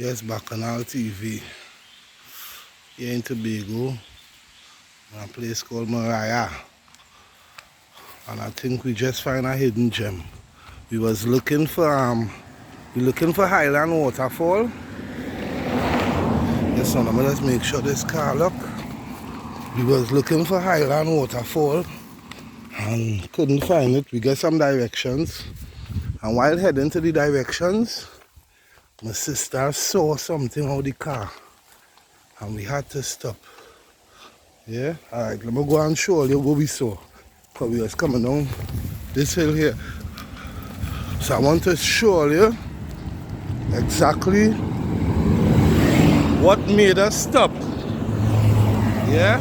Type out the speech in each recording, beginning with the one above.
Yes, BACCHANAL-TV. Here in Tobago, a place called IJAH. And I think we just find a hidden gem. We was looking for Highland Waterfall. Yes, so now let's make sure this car look. We was looking for Highland Waterfall and couldn't find it. We got some directions. And while heading to the directions, my sister saw something out the car and we had to stop. Yeah? Alright, let me go and show you what we saw. Because we was coming down this hill here. So I want to show you exactly what made us stop. Yeah?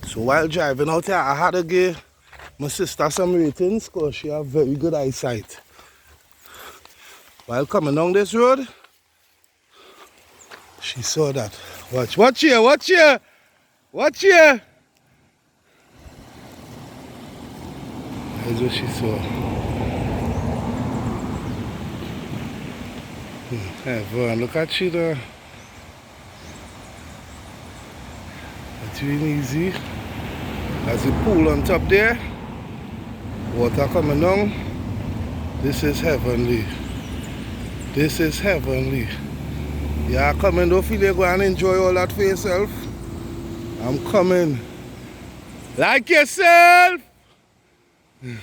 So while driving out here, I had to give my sister some ratings because she has very good eyesight. While coming down this road, she saw that. Watch here, watch here, watch here. That's what she saw. Everyone, look at you there. It's really easy. There's a pool on top there. Water coming down. This is heavenly. This is heavenly. Yeah, coming, don't feel like go and enjoy all that for yourself. I'm coming. Like yourself! Yeah,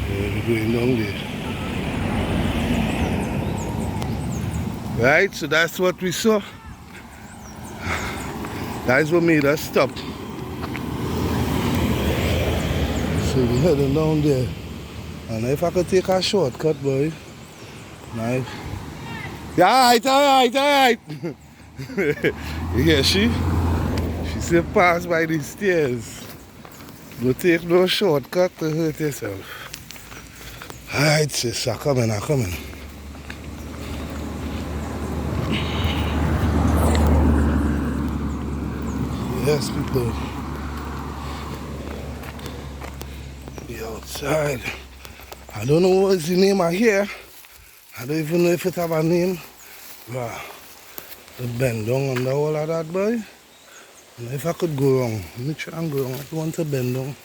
we're going down there. Right, so that's what we saw. That's what made us stop. So we're heading down there. And if I could take a shortcut, boy. Nice. Yeah, alright. Yeah, she said pass by these stairs. Don't take no shortcut to hurt yourself. Alright, sis, I'm coming. Yes, people. Be outside. I don't know what's the name of here. I don't even know if it have a name. Wow. The bend down under all of that, boy. And if I could go wrong, let me try and go wrong. I don't want to bend down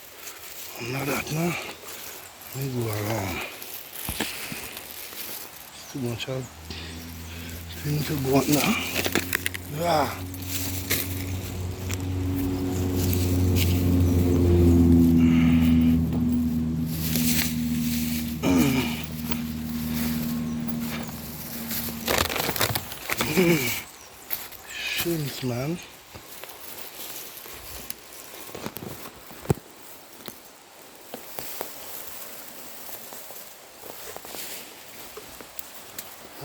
under that now. Let me go around. It's too much of thing to go on now. Yeah. Shins, man.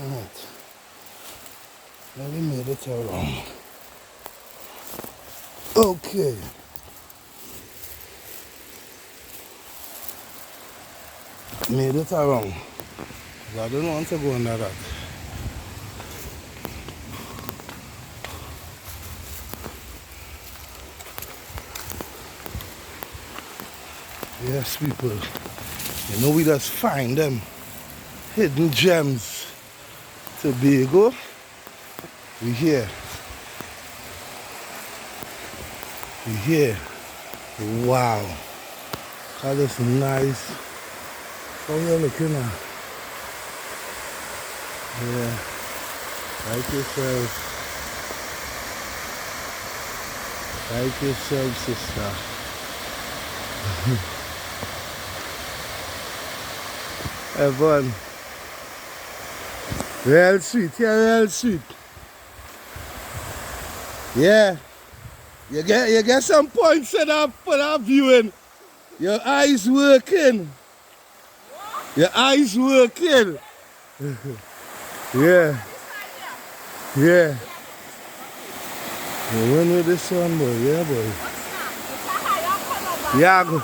Alright. Now we made it around. Okay. Made it around. I don't want to go under that. Yes, people, you know we just find them hidden gems. Tobago, we here. Wow, that is nice. How you looking at? Yeah, like yourself, sister. Everyone, real sweet, real sweet. Yeah, you get some points set up for that viewing. Your eyes working. Your eyes working. Yeah. You win with this one, boy. Yeah, boy. Yeah,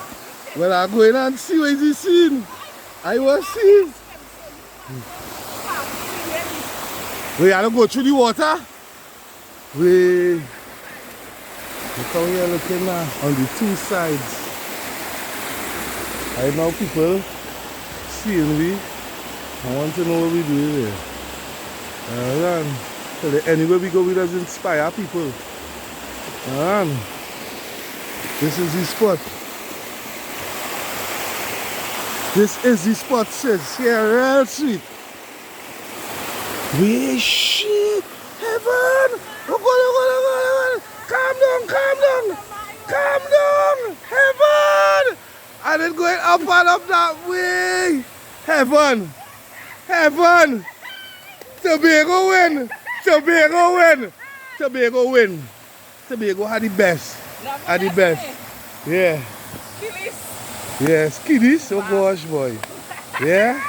well, I'm going and see what is seen. I was seeing. We have to go through the water. We Look how you're looking now on the two sides. Right now people seeing me. I want to know what we do here. So anywhere we go, we just inspire people. This is the spot. This is the spot, sis. Here, real sweet. We shit. Heaven. Look, calm down, calm down. Calm down. Heaven. And it's going up and up that way. Heaven. Heaven. Tobago win. Tobago win. Tobago win. Tobago had the best. Had the best. Yeah. Yes, kiddies. Oh gosh, boy. Yeah.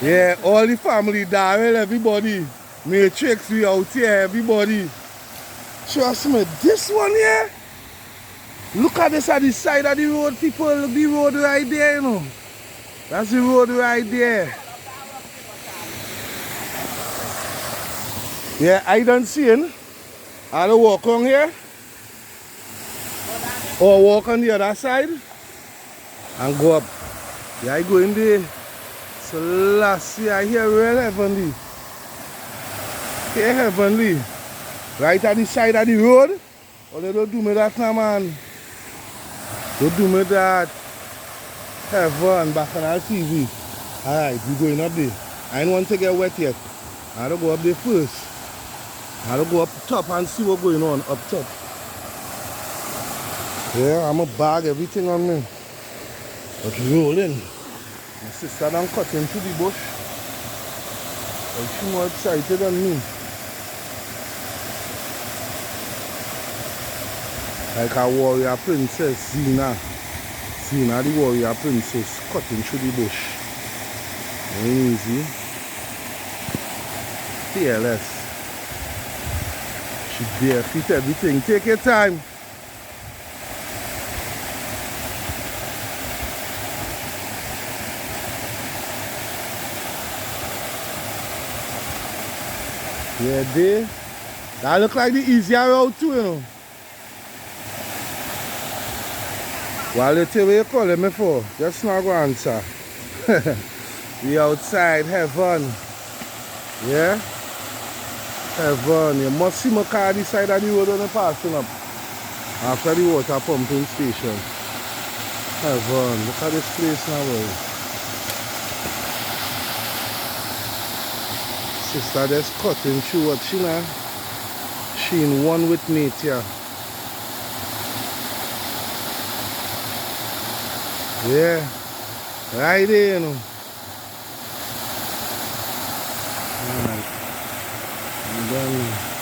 Yeah, all the family, Darrell, everybody. Matrix, we out here, everybody. Trust me, this one here. Look at this at the side of the road, people. Look the road right there, you know. That's the road right there. Yeah, I don't see it. I'll walk on here. Or walk on the other side. And go up. Yeah, I go in there. So last year I hear real heavenly. Here heavenly. Right at the side of the road. Oh, they don't do me that now, man. Don't do me that. Heaven, BACCHANAL-TV. Alright, we going up there. I don't want to get wet yet. I don't go up there first. I don't go up top and see what's going on up top. Yeah, I'm a bag everything on me. But rolling. My sister done cut into the bush. And she's more excited than me. Like a warrior princess, Zina. Zina the warrior princess cutting through the bush. Ain't easy. Fearless. She bare feet everything. Take your time. Yeah, there. That look like the easier route too, you know. Well, you tell what you calling me for. Just not go answer. We outside heaven. Yeah? Heaven. You must see my car this side of the road when you're passing up. After the water pumping station. Heaven. Look at this place now, boy. Sister just cutting through what she now. She in one with nature. Yeah, right there, you know. Alright. I'm done.